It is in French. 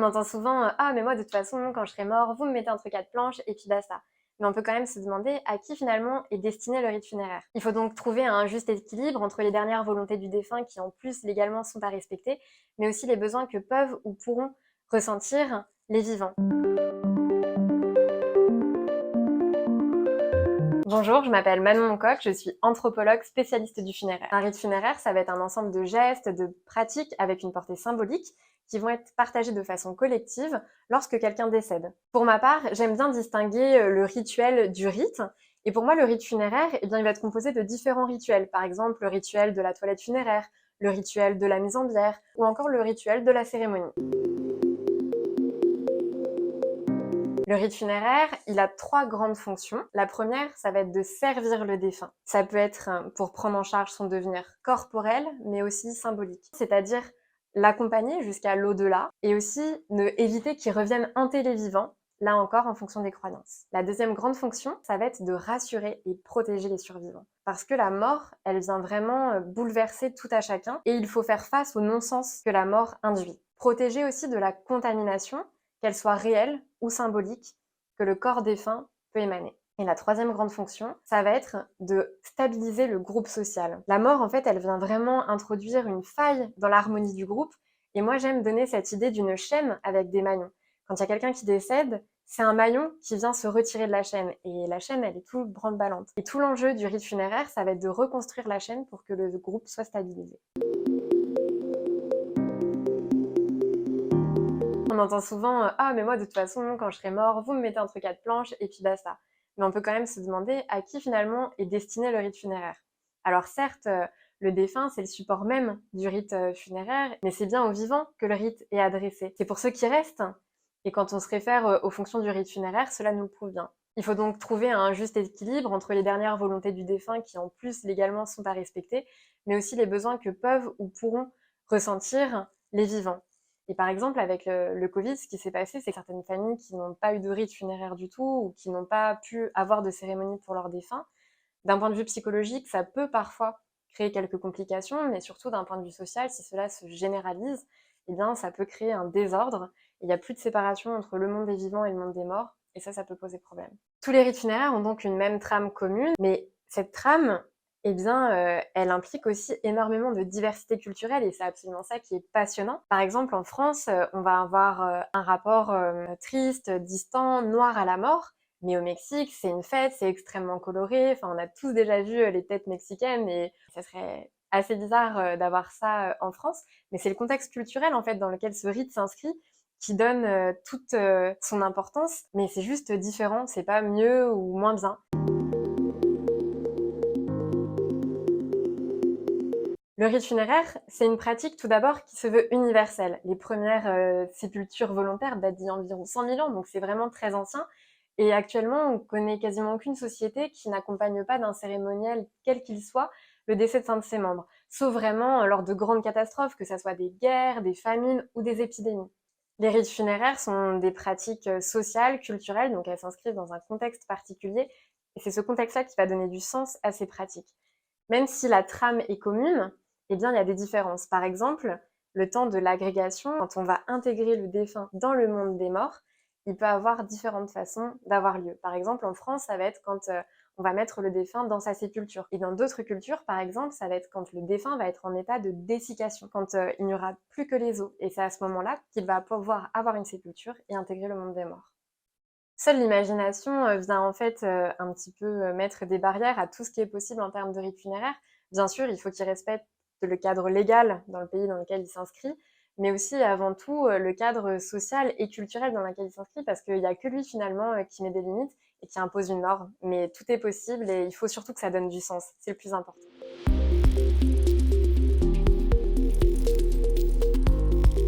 On entend souvent Ah, mais moi, de toute façon, quand je serai mort, vous me mettez entre quatre planches et puis basta. Mais on peut quand même se demander à qui finalement est destiné le rite funéraire. Il faut donc trouver un juste équilibre entre les dernières volontés du défunt qui en plus légalement sont à respecter, mais aussi les besoins que peuvent ou pourront ressentir les vivants. Bonjour, je m'appelle Manon Moncoq, je suis anthropologue spécialiste du funéraire. Un rite funéraire, ça va être un ensemble de gestes, de pratiques avec une portée symbolique qui vont être partagés de façon collective lorsque quelqu'un décède. Pour ma part, j'aime bien distinguer le rituel du rite. Et pour moi, le rite funéraire, il va être composé de différents rituels. Par exemple, le rituel de la toilette funéraire, le rituel de la mise en bière, ou encore le rituel de la cérémonie. Le rite funéraire, il a 3 grandes fonctions. La première, ça va être de servir le défunt. Ça peut être pour prendre en charge son devenir corporel, mais aussi symbolique. C'est-à-dire l'accompagner jusqu'à l'au-delà et aussi éviter qu'il revienne hanter les vivants, là encore en fonction des croyances. La deuxième grande fonction, ça va être de rassurer et protéger les survivants. Parce que la mort, elle vient vraiment bouleverser tout à chacun et il faut faire face au non-sens que la mort induit. Protéger aussi de la contamination, qu'elle soit réelle ou symbolique, que le corps défunt peut émaner. Et la troisième grande fonction, ça va être de stabiliser le groupe social. La mort, en fait, elle vient vraiment introduire une faille dans l'harmonie du groupe. Et moi, j'aime donner cette idée d'une chaîne avec des maillons. Quand il y a quelqu'un qui décède, c'est un maillon qui vient se retirer de la chaîne. Et la chaîne, elle est tout branle-ballante. Et tout l'enjeu du rite funéraire, ça va être de reconstruire la chaîne pour que le groupe soit stabilisé. On entend souvent Ah, mais moi, de toute façon, quand je serai mort, vous me mettez entre quatre planches et puis basta. Mais on peut quand même se demander à qui finalement est destiné le rite funéraire. Alors certes, le défunt, c'est le support même du rite funéraire, mais c'est bien aux vivants que le rite est adressé. C'est pour ceux qui restent. Et quand on se réfère aux fonctions du rite funéraire, cela nous le prouve bien. Il faut donc trouver un juste équilibre entre les dernières volontés du défunt qui en plus légalement sont à respecter, mais aussi les besoins que peuvent ou pourront ressentir les vivants. Et par exemple, avec le Covid, ce qui s'est passé, c'est que certaines familles qui n'ont pas eu de rite funéraire du tout ou qui n'ont pas pu avoir de cérémonie pour leurs défunts, d'un point de vue psychologique, ça peut parfois créer quelques complications, mais surtout d'un point de vue social, si cela se généralise, eh bien, ça peut créer un désordre. Il n'y a plus de séparation entre le monde des vivants et le monde des morts, et ça peut poser problème. Tous les rites funéraires ont donc une même trame commune, mais cette trame, eh bien, elle implique aussi énormément de diversité culturelle et c'est absolument ça qui est passionnant. Par exemple, en France, on va avoir un rapport triste, distant, noir à la mort, mais au Mexique, c'est une fête, c'est extrêmement coloré. Enfin, on a tous déjà vu les têtes mexicaines et ça serait assez bizarre d'avoir ça en France. Mais c'est le contexte culturel en fait dans lequel ce rite s'inscrit qui donne toute son importance. Mais c'est juste différent, c'est pas mieux ou moins bien. Le rite funéraire, c'est une pratique tout d'abord qui se veut universelle. Les premières sépultures volontaires datent d'il y a environ 100 000 ans, donc c'est vraiment très ancien. Et actuellement, on connaît quasiment aucune société qui n'accompagne pas d'un cérémoniel, quel qu'il soit, le décès d'un de ses membres. Sauf vraiment lors de grandes catastrophes, que ce soit des guerres, des famines ou des épidémies. Les rites funéraires sont des pratiques sociales, culturelles, donc elles s'inscrivent dans un contexte particulier. Et c'est ce contexte-là qui va donner du sens à ces pratiques. Même si la trame est commune, eh bien, il y a des différences. Par exemple, le temps de l'agrégation, quand on va intégrer le défunt dans le monde des morts, il peut avoir différentes façons d'avoir lieu. Par exemple, en France, ça va être quand on va mettre le défunt dans sa sépulture. Et dans d'autres cultures, par exemple, ça va être quand le défunt va être en état de dessiccation, quand il n'y aura plus que les os. Et c'est à ce moment-là qu'il va pouvoir avoir une sépulture et intégrer le monde des morts. Seule l'imagination vient en fait un petit peu mettre des barrières à tout ce qui est possible en termes de rite funéraire. Bien sûr, il faut qu'il respecte le cadre légal dans le pays dans lequel il s'inscrit, mais aussi avant tout le cadre social et culturel dans lequel il s'inscrit, parce qu'il n'y a que lui finalement qui met des limites et qui impose une norme. Mais tout est possible et il faut surtout que ça donne du sens, c'est le plus important.